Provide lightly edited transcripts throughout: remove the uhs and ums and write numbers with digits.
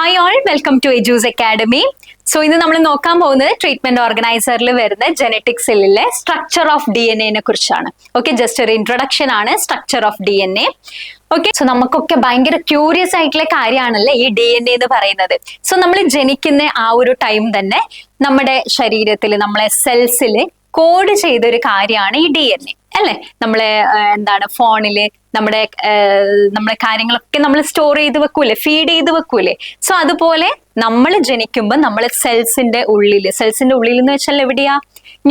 Hi all, welcome to Eduooz Academy. So ഇന്ന് നമ്മൾ നോക്കാൻ പോകുന്നത് ട്രീറ്റ്മെന്റ് ഓർഗനൈസറിൽ വരുന്ന ജനറ്റിക് സെല്ലിലെ സ്ട്രക്ചർ ഓഫ് DNA കുറിച്ചാണ്. ഓക്കെ, ജസ്റ്റ് ഒരു ഇൻട്രൊഡക്ഷൻ ആണ് structure of DNA. Okay, so നമുക്കൊക്കെ ഭയങ്കര ക്യൂരിയസ് ആയിട്ടുള്ള കാര്യമാണല്ലേ ഈ DNA എന്ന് പറയുന്നത്. സോ നമ്മൾ ജനിക്കുന്ന ആ ഒരു ടൈം തന്നെ നമ്മുടെ ശരീരത്തിൽ നമ്മളെ സെൽസിൽ കോഡ് ചെയ്ത ഒരു കാര്യമാണ് ഈ DNA അല്ലെ. നമ്മളെ എന്താണ് ഫോണില് നമ്മുടെ കാര്യങ്ങളൊക്കെ നമ്മൾ സ്റ്റോർ ചെയ്ത് വെക്കൂലേ, ഫീഡ് ചെയ്ത് വെക്കൂലേ. സോ അതുപോലെ നമ്മൾ ജനിക്കുമ്പോൾ നമ്മളെ സെൽസിന്റെ ഉള്ളിൽ എന്ന് വെച്ചാൽ എവിടെയാ,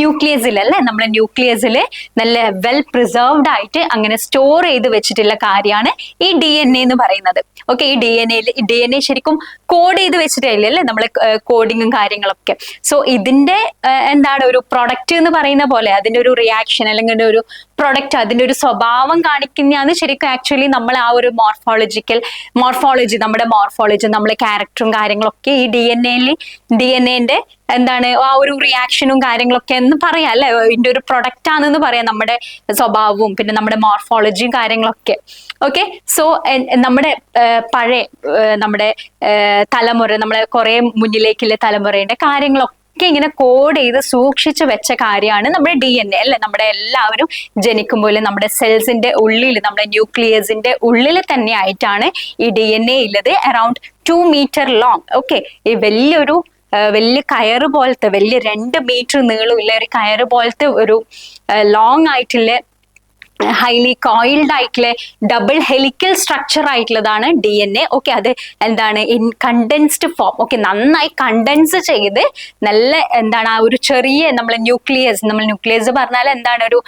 ന്യൂക്ലിയസിൽ അല്ലെ. നമ്മുടെ ന്യൂക്ലിയസിൽ നല്ല വെൽ പ്രിസർവ്ഡ് ആയിട്ട് അങ്ങനെ സ്റ്റോർ ചെയ്ത് വെച്ചിട്ടുള്ള കാര്യമാണ് ഈ DNA എന്ന് പറയുന്നത്. ഓക്കെ, ഈ DNA ശരിക്കും കോഡ് ചെയ്ത് വെച്ചിട്ടില്ലേ അല്ലെ, നമ്മളെ കോഡിങ്ങും കാര്യങ്ങളൊക്കെ. സോ ഇതിന്റെ എന്താണ് ഒരു പ്രൊഡക്റ്റ് എന്ന് പറയുന്ന പോലെ അതിന്റെ ഒരു റിയാക്ഷൻ അല്ലെങ്കിൽ ഒരു പ്രൊഡക്റ്റ്, അതിന്റെ ഒരു സ്വഭാവം കാണിക്കുന്നതാണ് ശരിക്കും ആക്ച്വലി നമ്മൾ ആ ഒരു മോർഫോളജി, നമ്മളെ ക്യാരക്ടറും കാര്യങ്ങളൊക്കെ ഈ DNAന്റെ എന്താണ് ആ ഒരു റിയാക്ഷനും കാര്യങ്ങളൊക്കെ എന്ന് പറയാം അല്ലെ. ഇതിന്റെ ഒരു പ്രൊഡക്റ്റ് ആണെന്ന് പറയാം, നമ്മുടെ സ്വഭാവവും പിന്നെ നമ്മുടെ മോർഫോളജിയും കാര്യങ്ങളൊക്കെ. ഓക്കെ, സോ നമ്മുടെ പഴയ നമ്മുടെ തലമുറ, നമ്മളെ കുറെ മുന്നിലേക്കുള്ള തലമുറയുടെ കാര്യങ്ങളൊക്കെ ഇങ്ങനെ കോഡ് ചെയ്ത് സൂക്ഷിച്ചു വെച്ച കാര്യമാണ് നമ്മുടെ DNA അല്ലെ. നമ്മുടെ എല്ലാവരും ജനിക്കുമ്പോൾ നമ്മുടെ സെൽസിന്റെ ഉള്ളിൽ, നമ്മുടെ ന്യൂക്ലിയസിന്റെ ഉള്ളിൽ തന്നെ ആയിട്ടാണ് ഈ DNA ഉള്ളത്. Around 2 meter long. ഓക്കെ, ഈ വലിയ കയറ് പോലത്തെ, വലിയ 2 meter നീളമുള്ള ഒരു കയറ് പോലത്തെ ഒരു ലോങ് ആയിട്ടുള്ള ഹൈലി കോയിൽഡ് ആയിട്ടുള്ള ഡബിൾ ഹെലിക്കൽ സ്ട്രക്ചർ ആയിട്ടുള്ളതാണ് DNA. ഓക്കെ, അത് എന്താണ് ഇൻ കണ്ടൻസ്ഡ് ഫോം. ഓക്കെ, നന്നായി കണ്ടൻസ് ചെയ്ത് നല്ല എന്താണ് ആ ഒരു ചെറിയ നമ്മളെ ന്യൂക്ലിയസ് പറഞ്ഞാൽ എന്താണ് ഒരു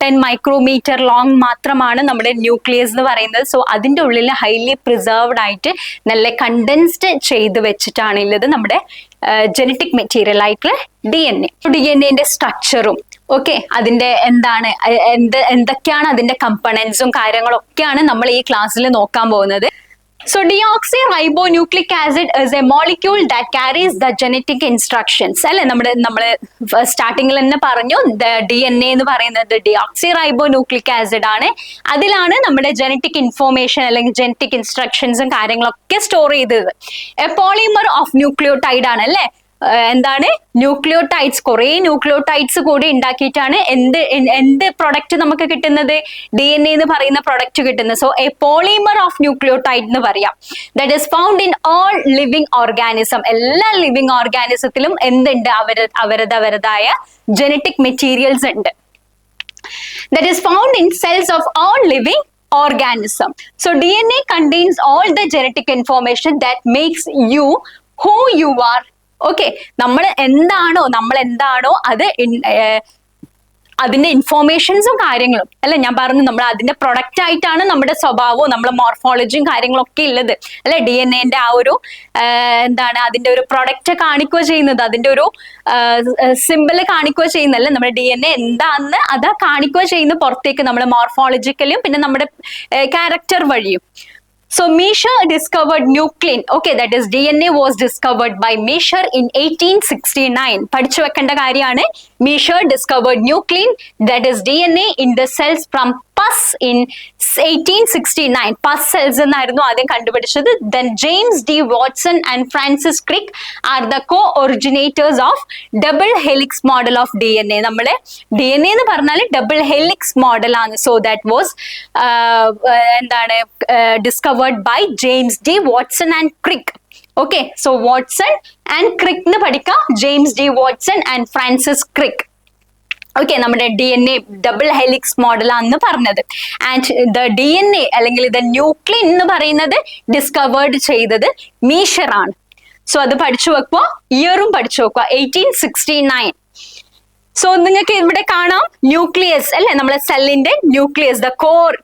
10 micrometer ലോങ് മാത്രമാണ് നമ്മുടെ ന്യൂക്ലിയസ് എന്ന് പറയുന്നത്. സോ അതിൻ്റെ ഉള്ളിൽ ഹൈലി പ്രിസർവ്ഡ് ആയിട്ട് നല്ല കണ്ടൻസ്ഡ് ചെയ്ത് വെച്ചിട്ടാണ് ഉള്ളത് നമ്മുടെ ജനറ്റിക് മെറ്റീരിയൽ ആയിട്ടുള്ള DNAന്റെ സ്ട്രക്ചറും. ഓക്കെ, അതിന്റെ എന്തൊക്കെയാണ് അതിന്റെ കമ്പണൻസും കാര്യങ്ങളൊക്കെയാണ് നമ്മൾ ഈ ക്ലാസ്സിൽ നോക്കാൻ പോകുന്നത്. So deoxyribonucleic acid is a molecule that carries the genetic instructions അല്ലെ. നമ്മള് സ്റ്റാർട്ടിങ്ങിൽ തന്നെ പറഞ്ഞു, DNA എന്ന് പറയുന്നത് deoxyribonucleic acid ആണ്. അതിലാണ് നമ്മുടെ ജനറ്റിക് ഇൻഫോർമേഷൻ അല്ലെങ്കിൽ ജനറ്റിക് ഇൻസ്ട്രക്ഷൻസും കാര്യങ്ങളൊക്കെ സ്റ്റോർ ചെയ്തത്. എ പോളിമർ ഓഫ് ന്യൂക്ലിയോടൈഡ് ആണ് അല്ലെ. എന്താണ് ന്യൂക്ലിയോടൈഡ്സ്, കുറെ ന്യൂക്ലിയോടൈഡ്സ് കൂടി ഉണ്ടാക്കിയിട്ടാണ് എന്ത് പ്രൊഡക്റ്റ് നമുക്ക് കിട്ടുന്നത്, DNA എന്ന് പറയുന്ന പ്രൊഡക്റ്റ് കിട്ടുന്നത്. So A polymer of nucleotide എന്ന് പറയാം. That is found in all living organism. എല്ലാ ലിവിങ് ഓർഗാനിസത്തിലും എന്തുണ്ട്, അവരതായ ജനറ്റിക് മെറ്റീരിയൽസ് ഉണ്ട്. That is found in cells of all living organism. So DNA contains all the genetic information that makes you who you are. Okay, നമ്മൾ എന്താണോ അത് അതിന്റെ ഇൻഫോർമേഷൻസും കാര്യങ്ങളും അല്ലെ. ഞാൻ പറഞ്ഞു, നമ്മൾ അതിന്റെ പ്രൊഡക്റ്റ് ആയിട്ടാണ് നമ്മുടെ സ്വഭാവവും നമ്മളെ മോർഫോളജിയും കാര്യങ്ങളൊക്കെ ഉള്ളത് അല്ലെ. DNAന്റെ ആ ഒരു എന്താണ് അതിന്റെ ഒരു പ്രൊഡക്റ്റ് കാണിക്കുകയോ ചെയ്യുന്നത്, അതിന്റെ ഒരു സിമ്പിള് കാണിക്കുകയോ ചെയ്യുന്നല്ലേ. നമ്മുടെ DNA എന്താന്ന് അതാ കാണിക്കുകയോ ചെയ്യുന്നത് പുറത്തേക്ക്, നമ്മുടെ മോർഫോളജിക്കലും പിന്നെ നമ്മുടെ ക്യാരക്ടർ വഴിയും. So Miescher discovered nuclein. Okay, that is DNA was discovered by Miescher in 1869. പഠിച്ചു വെക്കേണ്ട കാര്യമാണ്. Miescher discovered nuclein, that is DNA, in the cells from pus in 1869. Pus cells എന്നായിരുന്നു ആദ്യം കണ്ടുപിടിച്ചത്. Then James D. Watson and Francis Crick are the co-originators of double helix model of DNA. നമ്മളെ DNA എന്ന് പറഞ്ഞാൽ double helix model ആണ്. So that was എന്താണ് discovered by James D. Watson and Crick. Okay, so Watson and Crick എന്ന് പഠിക്കാം. James D. Watson and Francis Crick. Okay, നമ്മുടെ DNA double helix മോഡലാന്ന് പറഞ്ഞത്. And the DNA അല്ലെങ്കിൽ the ന്യൂക്ലിൻ എന്ന് പറയുന്നത് discovered ചെയ്തത് മീഷർ ആണ്. സോ അത് പഠിച്ചു വെക്കുക, ഇയറും പഠിച്ചു വെക്കുക, 1869. സോ നിങ്ങൾക്ക് ഇവിടെ കാണാം ന്യൂക്ലിയസ് അല്ലെ, നമ്മുടെ സെല്ലിന്റെ nucleus, the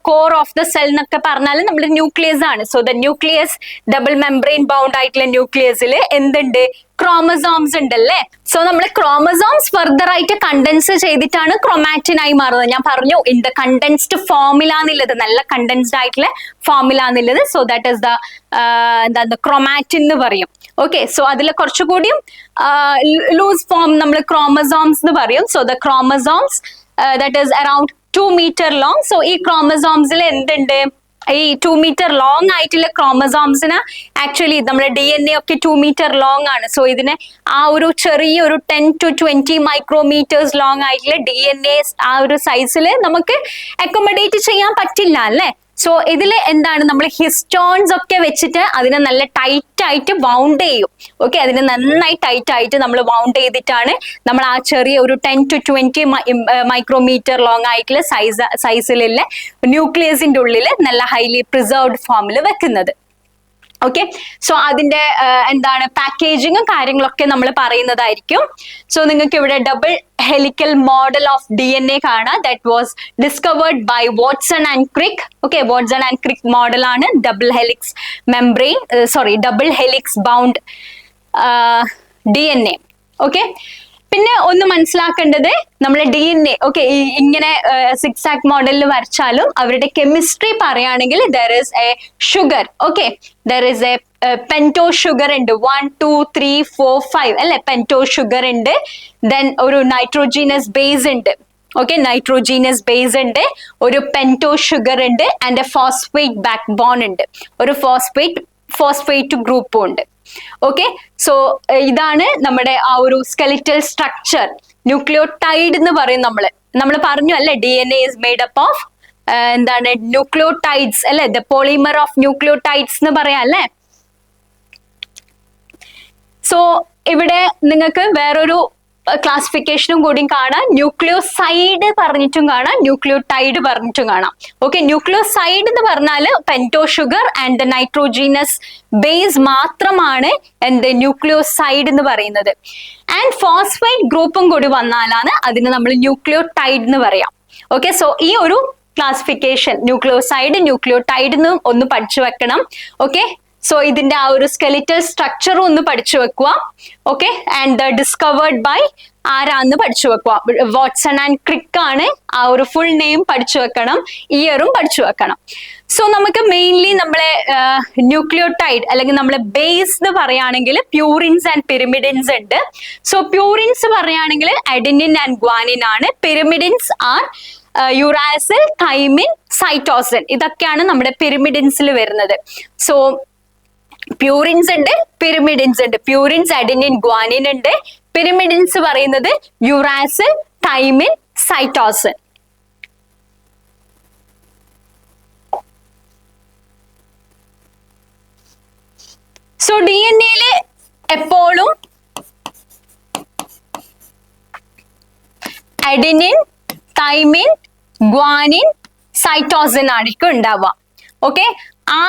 core of the cell എന്നൊക്കെ പറഞ്ഞാൽ നമ്മുടെ ന്യൂക്ലിയസ് ആണ്. So the nucleus double membrane bound ആയിട്ടുള്ള ന്യൂക്ലിയസിൽ എന്തുണ്ട്, ക്രോമസോംസ് ഉണ്ടല്ലേ. സോ നമ്മൾ ക്രോമസോംസ് ഫർദർ ആയിട്ട് കണ്ടൻസ് ചെയ്തിട്ടാണ് ക്രൊമാറ്റിൻ ആയി മാറുന്നത്. ഞാൻ പറഞ്ഞു ഇൻ ദ കണ്ടൻസ്ഡ് ഫോമിലാന്നുള്ളത്, നല്ല കണ്ടൻസ്ഡ് ആയിട്ടുള്ള ഫോമിലാന്നുള്ളത്. സോ ദാറ്റ് ഈസ് ദ എന്താ ക്രൊമാറ്റിൻ എന്ന് പറയും. ഓക്കെ, സോ അതിൽ കുറച്ചുകൂടിയും ലൂസ് ഫോം നമ്മൾ ക്രോമസോംസ് എന്ന് പറയും. So the chromosomes that is around 2 meter long. So ഈ ക്രോമസോംസിൽ എന്തുണ്ട്, ഈ 2 മീറ്റർ ലോങ് ആയിട്ടുള്ള ക്രോമസോംസിന് ആക്ച്വലി നമ്മുടെ DNA ഒക്കെ 2 മീറ്റർ ലോങ് ആണ്. സോ ഇതിന് ആ ഒരു ചെറിയൊരു 10 to 20 മൈക്രോമീറ്റേഴ്സ് ലോങ് ആയിട്ടുള്ള DNA ആ ഒരു സൈസിൽ നമുക്ക് അക്കോമഡേറ്റ് ചെയ്യാൻ പറ്റില്ല അല്ലെ. സോ ഇതിൽ എന്താണ്, നമ്മൾ ഹിസ്റ്റോൺസ് ഒക്കെ വെച്ചിട്ട് അതിനെ നല്ല ടൈറ്റ് ആയിട്ട് വൗണ്ട് ചെയ്യും. ഓക്കെ, അതിനെ നന്നായി ടൈറ്റ് ആയിട്ട് നമ്മൾ വൗണ്ട് ചെയ്തിട്ടാണ് നമ്മൾ ആ ചെറിയ ഒരു 10 to 20 മൈക്രോമീറ്റർ ലോങ് ആയിട്ടുള്ള സൈസിലുള്ള ന്യൂക്ലിയസിന്റെ ഉള്ളിൽ നല്ല ഹൈലി പ്രിസർവ്ഡ് ഫോമിൽ വെക്കുന്നത്. ഓക്കെ, സോ അതിന്റെ എന്താണ് പാക്കേജിങ്ങും കാര്യങ്ങളൊക്കെ നമ്മൾ പറയുന്നതായിരിക്കും. സോ നിങ്ങൾക്ക് ഇവിടെ double helical model of DNA കാണാം. That was discovered by Watson and Crick. Okay, Watson and Crick model ആണ് double helix membrane, double helix bound DNA. Okay, പിന്നെ ഒന്ന് മനസ്സിലാക്കേണ്ടത് നമ്മുടെ DNA ഓക്കെ ഇങ്ങനെ സിക്സാക് മോഡലിൽ വരച്ചാലും അവരുടെ കെമിസ്ട്രി പറയുകയാണെങ്കിൽ there is a sugar. Okay, there is a pento sugar ഉണ്ട്, 1 2 3 4 5 അല്ലെ, പെന്റോ ഷുഗർ ഉണ്ട്. ദെൻ ഒരു നൈട്രോജീനസ് ബേസ് ഉണ്ട്. ഓക്കെ, നൈട്രോജീനസ് ബേസ് ഉണ്ട്, ഒരു പെന്റോ ഷുഗർ ഉണ്ട്, and a phosphate backbone ഉണ്ട്, ഒരു ഫോസ്ഫേറ്റ് ഗ്രൂപ്പും ഉണ്ട്. ഓക്കെ, സോ ഇതാണ് നമ്മുടെ ആ ഒരു സ്കെലിറ്റൽ സ്ട്രക്ചർ. ന്യൂക്ലിയോടൈഡ് എന്ന് പറയും നമ്മൾ പറഞ്ഞു അല്ലെ, DNA is made up of എന്താണ് ന്യൂക്ലിയോടൈഡ്സ് അല്ലെ, ദ പോളിമർ ഓഫ് ന്യൂക്ലിയോടൈഡ്സ് എന്ന് പറയാം അല്ലെ. സോ ഇവിടെ നിങ്ങൾക്ക് വേറൊരു ക്ലാസിഫിക്കേഷനും കൂടി കാണാം. ന്യൂക്ലിയോസൈഡ് പറഞ്ഞിട്ടും കാണാം, ന്യൂക്ലിയോടൈഡ് പറഞ്ഞിട്ടും കാണാം. ഓക്കെ, ന്യൂക്ലിയോസൈഡ് എന്ന് പറഞ്ഞാൽ പെന്റോ ഷുഗർ ആൻഡ് നൈട്രോജീനസ് ബേസ് മാത്രമാണ് എന്ത് ന്യൂക്ലിയോസൈഡ് എന്ന് പറയുന്നത്. ആൻഡ് ഫോസ്ഫേറ്റ് ഗ്രൂപ്പും കൂടി വന്നാലാണ് അതിന് നമ്മൾ ന്യൂക്ലിയോടൈഡ് എന്ന് പറയാം. ഓക്കെ, സോ ഈ ഒരു ക്ലാസിഫിക്കേഷൻ ന്യൂക്ലിയോസൈഡ് ന്യൂക്ലിയോടൈഡ് എന്ന് ഒന്ന് പഠിച്ചു വെക്കണം. ഓക്കെ, സോ ഇതിന്റെ ആ ഒരു സ്കെലിറ്റൽ സ്ട്രക്ചറും ഒന്ന് പഠിച്ചു വെക്കുക. ഓക്കെ, ആൻഡ് ഡിസ്കവേർഡ് ബൈ ആരാന്ന് പഠിച്ചു വെക്കുക, വാട്സൺ ആൻഡ് ക്രിക്ക് ആണ്. ആ ഒരു ഫുൾ നെയിം പഠിച്ചു വെക്കണം, ഇയറും പഠിച്ചു വെക്കണം. സോ നമുക്ക് മെയിൻലി നമ്മളെ ന്യൂക്ലിയോടൈഡ് അല്ലെങ്കിൽ നമ്മളെ ബേസ് എന്ന് പറയുകയാണെങ്കിൽ പ്യൂറിൻസ് ആൻഡ് പിരിമിഡിൻസ് ഉണ്ട്. സോ പ്യൂറിൻസ് പറയുകയാണെങ്കിൽ അഡിനിൻ ആൻഡ് ഗ്വാനിൻ ആണ്. പിരിമിഡിൻസ് ആർ യുറാസിൽ, തൈമിൻ, സൈറ്റോസിൻ. ഇതൊക്കെയാണ് നമ്മുടെ പിരിമിഡിൻസിൽ വരുന്നത്. സോ പ്യൂറിൻസ് ഉണ്ട്, പിരിമിഡിൻസ് ഉണ്ട്. പ്യൂറിൻസ് അഡിനിൻ ഗ്വാനിൻ ഉണ്ട്. പിരിമിഡിൻസ് പറയുന്നത് uracil, thymine, cytosine. So DNA എപ്പോഴും അഡിനിൻ, തൈമിൻ, ഗ്വാനിൻ, സൈറ്റോസിൻ ആയിരിക്കും ഉണ്ടാവുക. ഓക്കെ,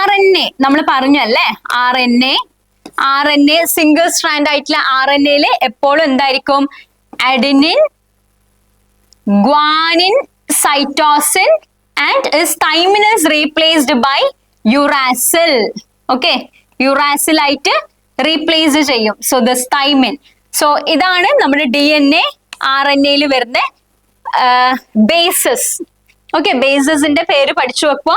RNA നമ്മൾ പറഞ്ഞല്ലേ, RNA സിംഗിൾ സ്ട്രാൻഡ് ആയിട്ടുള്ള RNA എപ്പോഴും എന്തായിരിക്കും adenine, guanine, cytosine and thymine is replaced by uracil. Okay, uracil ആയിട്ട് റീപ്ലേസ് ചെയ്യും. So this thymine. സോ ഇതാണ് നമ്മുടെ DNA RNA വരുന്ന ബേസസ്. ഓക്കെ, ബേസസിന്റെ പേര് പഠിച്ചു വെക്കുക.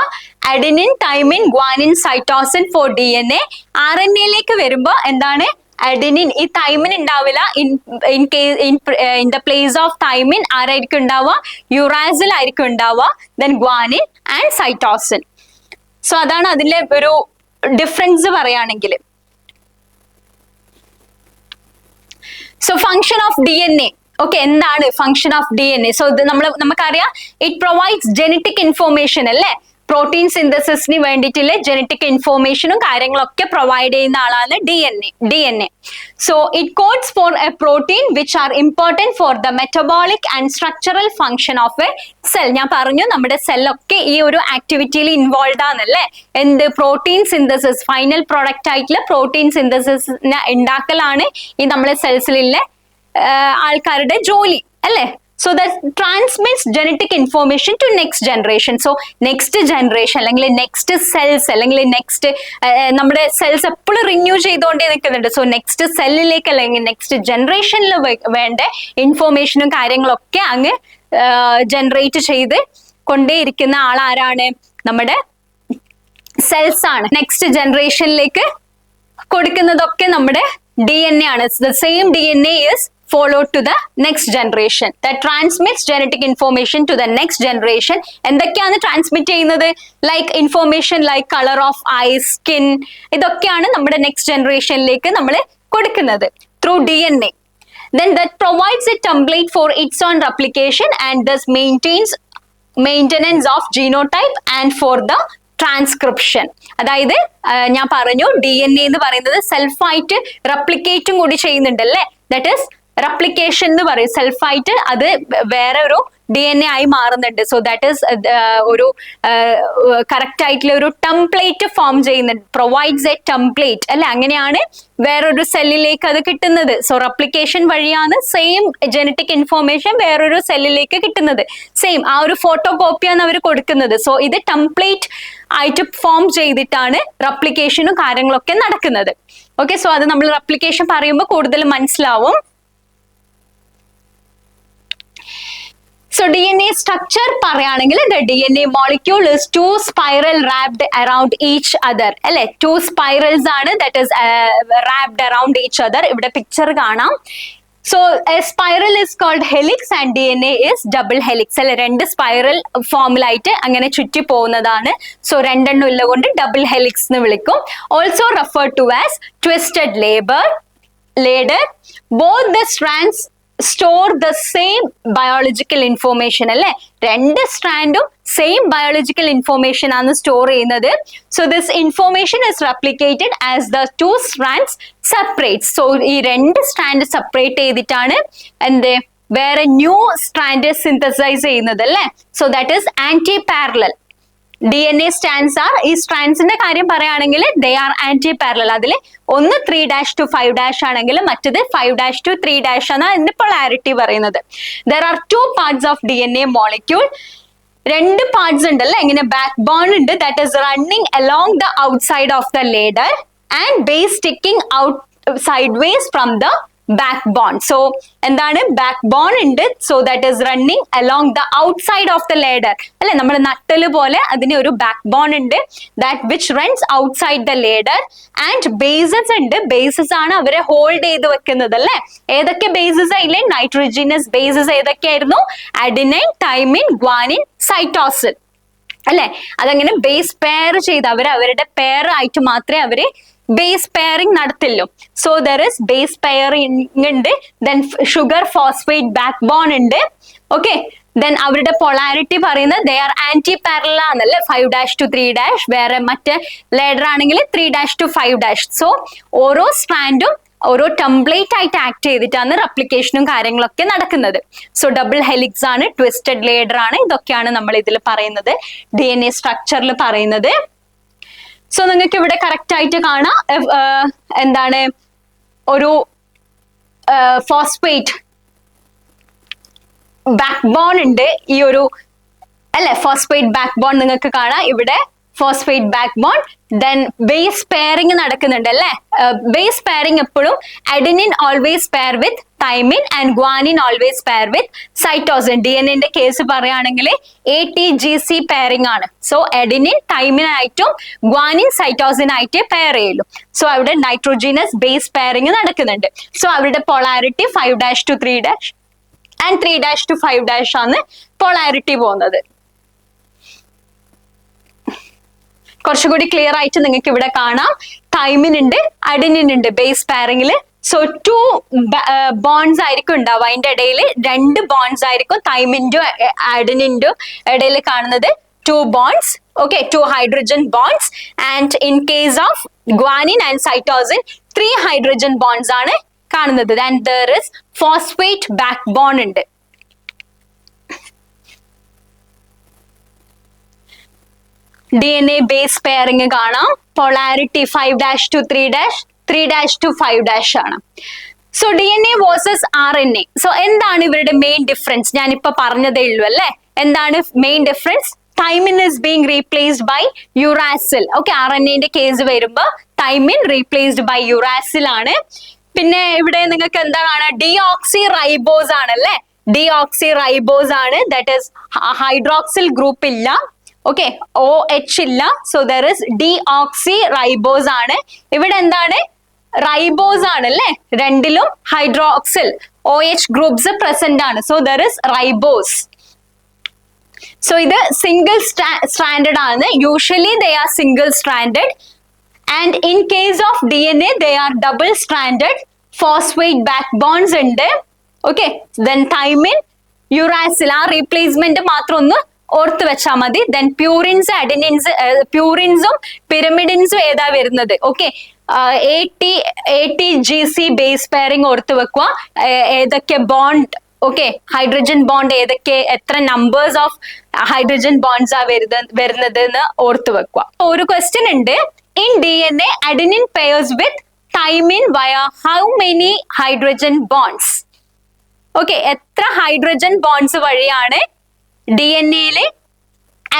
Adenine, thymine, guanine, cytosine for DNA. RNA വരുമ്പോ എന്താണ് അഡിനിൻ, ഈ തൈമിൻ ഉണ്ടാവില്ല. In the place of thymine ആരായിരിക്കും ഉണ്ടാവുക, യുറാസിൽ ആയിരിക്കും ഉണ്ടാവുക. Then guanine and cytosine. So അതാണ് അതിലെ ഒരു ഡിഫറൻസ് പറയുകയാണെങ്കിൽ. So function of DNA. Okay, എന്താണ് ഫങ്ഷൻ ഓഫ് DNA? സോ ഇത് നമുക്കറിയാം, ഇറ്റ് പ്രൊവൈഡ്സ് ജെനറ്റിക് ഇൻഫോർമേഷൻ അല്ലെ. പ്രോട്ടീൻ സിന്തസിസിന് വേണ്ടിയിട്ടുള്ള ജെനറ്റിക് ഇൻഫോർമേഷനും കാര്യങ്ങളൊക്കെ പ്രൊവൈഡ് ചെയ്യുന്ന ആളാണ് DNA. So it codes for a protein which are important for the metabolic and structural function of a cell. ഞാൻ പറഞ്ഞു നമ്മുടെ സെല്ലൊക്കെ ഈ ഒരു ആക്ടിവിറ്റിയിൽ ഇൻവോൾവ് ആണല്ലേ. എന്ത് പ്രോട്ടീൻ സിന്തസിസ്, ഫൈനൽ പ്രൊഡക്റ്റ് ആയിട്ടുള്ള പ്രോട്ടീൻ സിന്തസിസിനെ ഉണ്ടാക്കലാണ് ഈ നമ്മളെ സെൽസിലുള്ള ആൾക്കാരുടെ ജോലി അല്ലെ. So that transmits genetic information to next generation. So next generation അല്ലെങ്കിൽ നെക്സ്റ്റ് സെൽസ് അല്ലെങ്കിൽ നെക്സ്റ്റ് നമ്മുടെ സെൽസ് എപ്പോഴും റിന്യൂ ചെയ്തുകൊണ്ടേ നിൽക്കുന്നുണ്ട്. സോ നെക്സ്റ്റ് സെല്ലിലേക്ക് അല്ലെങ്കിൽ നെക്സ്റ്റ് ജനറേഷനിൽ വേണ്ട ഇൻഫോർമേഷനും കാര്യങ്ങളൊക്കെ അങ്ങ് ജനറേറ്റ് ചെയ്ത് കൊണ്ടേയിരിക്കുന്ന ആളാരാണ്, നമ്മുടെ സെൽസ് ആണ്. നെക്സ്റ്റ് ജനറേഷനിലേക്ക് കൊടുക്കുന്നതൊക്കെ നമ്മുടെ DNA ആണ്. The same DNA is followed to the next generation, that transmits genetic information to the next generation. എന്തൊക്കെയാണ് ട്രാൻസ്മിറ്റ് ചെയ്യുന്നത്? Like information like colour of eyes, skin, ഇതൊക്കെയാണ് നമ്മുടെ നെക്സ്റ്റ് ജനറേഷനിലേക്ക് നമ്മൾ കൊടുക്കുന്നത് through DNA. Then that provides a template for its own replication and thus maintenance of genotype and for the transcription. അതായത് ഞാൻ പറഞ്ഞു DNA എന്ന് പറയുന്നത് സെൽഫായിട്ട് റെപ്ലിക്കേറ്റും കൂടി ചെയ്യുന്നുണ്ടല്ലേ. ദാറ്റ് ഈസ് റെപ്ലിക്കേഷൻ എന്ന് പറയും. സെൽഫായിട്ട് അത് വേറെ ഒരു DNA ആയി മാറുന്നുണ്ട്. സോ ദാറ്റ് ഈസ് ഒരു കറക്റ്റ് ആയിട്ടുള്ള ഒരു ടെംപ്ലേറ്റ് ഫോം ചെയ്യുന്നുണ്ട്. പ്രൊവൈഡ്സ് എ ടെംപ്ലേറ്റ് അല്ലെ, അങ്ങനെയാണ് വേറൊരു സെല്ലിലേക്ക് അത് കിട്ടുന്നത്. സോ റെപ്ലിക്കേഷൻ വഴിയാണ് സെയിം ജനറ്റിക് ഇൻഫോർമേഷൻ വേറൊരു സെല്ലിലേക്ക് കിട്ടുന്നത്. സെയിം ആ ഒരു ഫോട്ടോ കോപ്പിയാണ് അവർ കൊടുക്കുന്നത്. സോ ഇത് ടെംപ്ലേറ്റ് ആയിട്ട് ഫോം ചെയ്തിട്ടാണ് റെപ്ലിക്കേഷനും കാര്യങ്ങളൊക്കെ നടക്കുന്നത്. ഓക്കെ, സോ അത് നമ്മൾ റെപ്ലിക്കേഷൻ പറയുമ്പോൾ കൂടുതൽ മനസ്സിലാവും. So DNA structure പറയുകയാണെങ്കിൽ the DNA molecule is two spiral wrapped around each other അല്ലെ. two spirals ആണ്, that is wrapped around each other. ഇവിടെ പിക്ചർ കാണാം. So a spiral is called helix and DNA is double helix അല്ലെ. രണ്ട് spiral ഫോമിലായിട്ട് അങ്ങനെ ചുറ്റി പോകുന്നതാണ്. So രണ്ടെണ്ണം ഉള്ളതുകൊണ്ട് ഡബിൾ ഹെലിക്സ് എന്ന് വിളിക്കും. Also referred to as twisted ladder. Both the strands store the same biological information അല്ലെ. രണ്ട് സ്ട്രാൻഡും സെയിം ബയോളജിക്കൽ ഇൻഫോർമേഷൻ ആണ് സ്റ്റോർ ചെയ്യുന്നത്. So this information is replicated as the two strands separate. So ഈ രണ്ട് strand separate ചെയ്തിട്ടാണ് എന്ത് വേറെ new strand synthesize ചെയ്യുന്നത് അല്ലെ. So that is antiparallel. DNA strands are, ഈ സ്ട്രാൻഡ്സിന്റെ കാര്യം പറയുകയാണെങ്കിൽ ദേ ആർ ആന്റി പാരലൽ. അതിൽ ഒന്ന് 3' to 5' ആണെങ്കിൽ മറ്റത് 5' to 3' ആണ് അതിന്റെ പൊളാരിറ്റി പറയുന്നത്. There are two parts of DNA molecule. രണ്ട് പാർട്സ് ഉണ്ടല്ലോ. എങ്ങനെ ബാക്ക് ബോൺ ഉണ്ട്, that is running along the outside of the ladder and base sticking out sideways from the backbone. So എന്താണ് backbone ഉണ്ട്. So that is running along the outside of the ladder അല്ലെ. നമ്മുടെ നട്ടല് പോലെ അതിന് ഒരു backbone ഉണ്ട്, that which runs outside the ladder. And bases ഉണ്ട്. ബേസസ് ആണ് അവരെ ഹോൾഡ് ചെയ്ത് വെക്കുന്നത് അല്ലെ. ഏതൊക്കെ ബേസസ് ആയില്ലേ? നൈട്രോജിനസ് ബേസസ് ഏതൊക്കെയായിരുന്നു? അഡിനൈൻ, തൈമിൻ, ഗ്വാനിൻ, സൈറ്റോസിൻ അല്ലെ. അതങ്ങനെ ബേസ് പെയർ ചെയ്ത് അവരുടെ പെയർ ആയിട്ട് മാത്രമേ അവര് ബേസ് പെയറിംഗ് നടത്തില്ലോ. So there is base pairing ഉണ്ട്. Then sugar phosphate backbone ഉണ്ട്. ഓക്കെ, ദെൻ അവരുടെ പൊളാരിറ്റി പറയുന്നത് ദേ ആർ ആന്റി പാരലൽ ആണല്ലേ. 5' to 3'. വേറെ മറ്റേ ലേഡർ ആണെങ്കിൽ 3' to 5'. സോ ഓരോ സ്ട്രാൻഡും ഓരോ ടെംപ്ലേറ്റ് ആയിട്ട് ആക്ട് ചെയ്തിട്ടാണ് റെപ്ലിക്കേഷനും കാര്യങ്ങളൊക്കെ നടക്കുന്നത്. സോ ഡബിൾ ഹെലിക്സ് ആണ്, ട്വിസ്റ്റഡ് ലേഡർ ആണ്. ഇതൊക്കെയാണ് നമ്മൾ ഇതിൽ പറയുന്നത്, DNA സ്ട്രക്ചറിൽ പറയുന്നത്. സോ നിങ്ങൾക്ക് ഇവിടെ കറക്റ്റ് ആയിട്ട് കാണാം എന്താണ് ഒരു ഫോസ്ഫേറ്റ് ബാക്ക് ബോൺ ഉണ്ട്. ഈ ഒരു അല്ലെ ഫോസ്ഫേറ്റ് ബാക്ക് ബോൺ നിങ്ങൾക്ക് കാണാം ഇവിടെ. Phosphate backbone. Then base pairing നടക്കുന്നുണ്ട് അല്ലെ. ബേസ് പെയറിംഗ് എപ്പോഴും adenine always pair with thymine and guanine always pair with cytosine. DNA case പറയുകയാണെങ്കിൽ ATGC പെയറിംഗ് ആണ്. സോ അഡിനിൻ തൈമിനായിട്ടും ഗ്വാനിൻ സൈറ്റോസിൻ ആയിട്ട് പെയർ ചെയ്യുള്ളൂ. സോ അവിടെ നൈട്രോജിനസ് ബേസ് പെയറിംഗ് നടക്കുന്നുണ്ട്. സോ അവരുടെ പൊളാരിറ്റി 5' to 3' ആൻഡ് 3' to 5' ആണ് പൊളാരിറ്റി പോകുന്നത്. കുറച്ചുകൂടി ക്ലിയർ ആയിട്ട് നിങ്ങൾക്ക് ഇവിടെ കാണാം. തൈമിൻ ഉണ്ട്, അഡിനിൻ ഉണ്ട് ബേസ് പെയറിംഗില്. സോ 2 ബോൺസ് ആയിരിക്കും ഉണ്ടാവുക. അതിന്റെ ഇടയിൽ 2 ബോൺസ് ആയിരിക്കും തൈമിൻ്റെ അഡിനിൻ്റെ ഇടയിൽ കാണുന്നത്. 2 bonds. Okay, 2 hydrogen bonds. And in case of guanine and cytosine 3 hydrogen bonds ആണ് കാണുന്നത്. And there is phosphate backbone ഉണ്ട്. DNA base pairing കാണാം. Polarity 5' to 3', 3' to 5' ആണ്. So DNA versus RNA. So എന്താണ് ഇവരുടെ മെയിൻ ഡിഫറൻസ്? ഞാനിപ്പോ പറഞ്ഞതേ ഉള്ളൂ അല്ലെ. എന്താണ് main difference? Thymine is being replaced by uracil. Okay, RNA case വരുമ്പോ thymine replaced by uracil ആണ്. പിന്നെ ഇവിടെ നിങ്ങൾക്ക് എന്താ കാണാ? Deoxyribose ആണല്ലേ. Deoxyribose ആണ്. That is hydroxyl group ഇല്ല. Okay, OH ഇല്ല. So there is deoxyribose ആണ്. ഇവിടെ എന്താണ്? റൈബോസ് ആണ് അല്ലേ, രണ്ടിലും ഹൈഡ്രോക്സിൽ OH ഗ്രൂപ്പ്സ് പ്രസന്റ് ആണ്. So there is ribose. So ഇത് സിംഗിൾ സ്ട്രാൻഡഡ് ആണ്. Usually they are single stranded, and in case of DNA they are double stranded. Phosphate backbones ഉണ്ട്. ഓക്കെ, ദെൻ തൈമിൻ, യുറാസിൽ ആ replacement മാത്രം ഒന്ന് ഓർത്ത് വെച്ചാൽ മതി. ദെൻ പ്യൂറിൻസ്, അഡെനിൻസ്, പ്യൂറിൻസും പിരമിഡിൻസും ഏതാ വരുന്നത്? ഓക്കെ, ATGC ബേസ് പെയറിംഗ് ഓർത്ത് വെക്കുക. ഏതൊക്കെ ബോണ്ട്, ഓക്കെ, ഹൈഡ്രജൻ ബോണ്ട് ഏതൊക്കെ, എത്ര നമ്പേഴ്സ് ഓഫ് ഹൈഡ്രജൻ ബോണ്ട്സ് ആ വരുന്നത് എന്ന് ഓർത്ത് വെക്കുക. ഒരു ക്വസ്റ്റ്യൻ ഉണ്ട്, in DNA adenine pairs with thymine via how many hydrogen bonds? Okay, എത്ര ഹൈഡ്രജൻ ബോണ്ട്സ് വഴിയാണ് DNA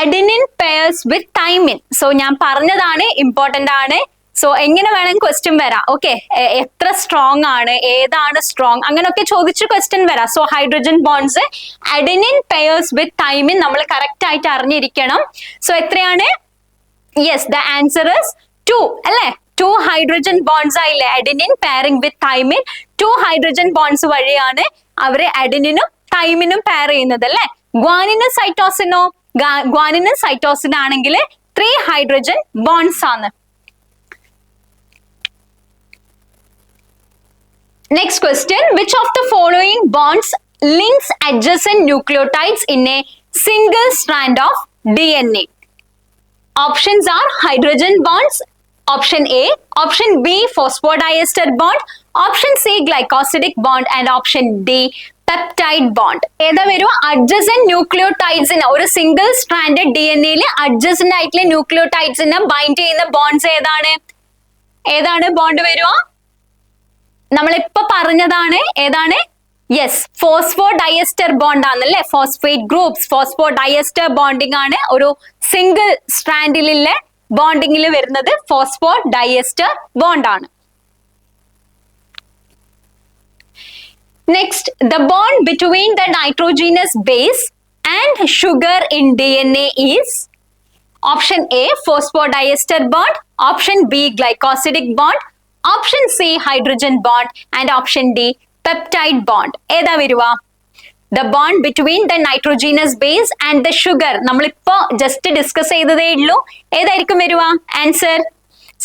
adenine pairs with thymine? So ഞാൻ പറഞ്ഞതാണ്, ഇമ്പോർട്ടന്റ് ആണ്. സോ എങ്ങനെ വേണം ക്വസ്റ്റ്യൻ വരാം. ഓക്കെ, എത്ര സ്ട്രോങ് ആണ്, ഏതാണ് സ്ട്രോങ്, അങ്ങനെയൊക്കെ ചോദിച്ച് ക്വസ്റ്റ്യൻ വരാം. So hydrogen bonds അഡെനിൻ pairs with thymine നമ്മൾ കറക്റ്റ് ആയിട്ട് അറിഞ്ഞിരിക്കണം. സോ എത്രയാണ്? യെസ്, ദ ആൻസർ ഇസ് 2 അല്ലേ? 2 ഹൈഡ്രജൻ ബോണ്ട്സ് ആയില്ലേ അഡെനിൻ പെയറിംഗ് വിത്ത് തൈമിൻ. 2 ഹൈഡ്രജൻ ബോണ്ട്സ് വഴിയാണ് അവര് അഡെനിനും തൈമിനും പെയർ ചെയ്യുന്നത് അല്ലേ? ഗ്വാനിനും സൈറ്റോസിനോ? ഗ്വാനിനും സൈറ്റോസിൻ ആണെങ്കിൽ 3 ഹൈഡ്രജൻ ബോണ്ട്സ് ആണ്. Next question, which of the following bonds links adjacent nucleotides in a single strand of DNA? Options are hydrogen bonds, option A, option B phosphodiester bond, option C glycosidic bond, and option D peptide bond. ഏതാ വരും? Adjacent ന്യൂക്ലിയോടൈഡ്സിന്, ഒരു single stranded DNA adjacent ആയിട്ടുള്ള ന്യൂക്ലിയോടൈഡ്സിനെ bind ചെയ്യുന്ന bonds ഏതാണ് bond വരുക? നമ്മളിപ്പോ പറഞ്ഞതാണ്. ഏതാണ്? യെസ്, ഫോസ്ഫോഡയസ്റ്റർ ബോണ്ട് ആണല്ലേ. ഫോസ്ഫേറ്റ് ഗ്രൂപ്പ്സ് ഫോസ്ഫോഡയസ്റ്റർ ബോണ്ടിങ് ആണ്. ഒരു സിംഗിൾ സ്ട്രാൻഡിലുള്ള ബോണ്ടിങ്ങിൽ വരുന്നത് ഫോസ്ഫോഡയസ്റ്റർ ബോണ്ട് ആണ്. Next, the bond between the nitrogenous base and sugar in DNA is option A phosphodiester bond, option B glycosidic bond, option C hydrogen bond, and option D peptide bond. ഏതാ വരുക? The bond between the nitrogenous base and the sugar നമ്മളിപ്പോ just discuss ചെയ്തതേ ഉള്ളൂ. ഏതായിരിക്കും വരുക answer?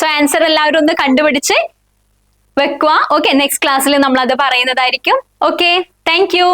So answer എല്ലാവരും ഒന്ന് കണ്ടുപിടിച്ച് വെക്കുക. ഓക്കെ, നെക്സ്റ്റ് ക്ലാസ്സിൽ നമ്മൾ അത് പറയുന്നതായിരിക്കും. Okay, thank you.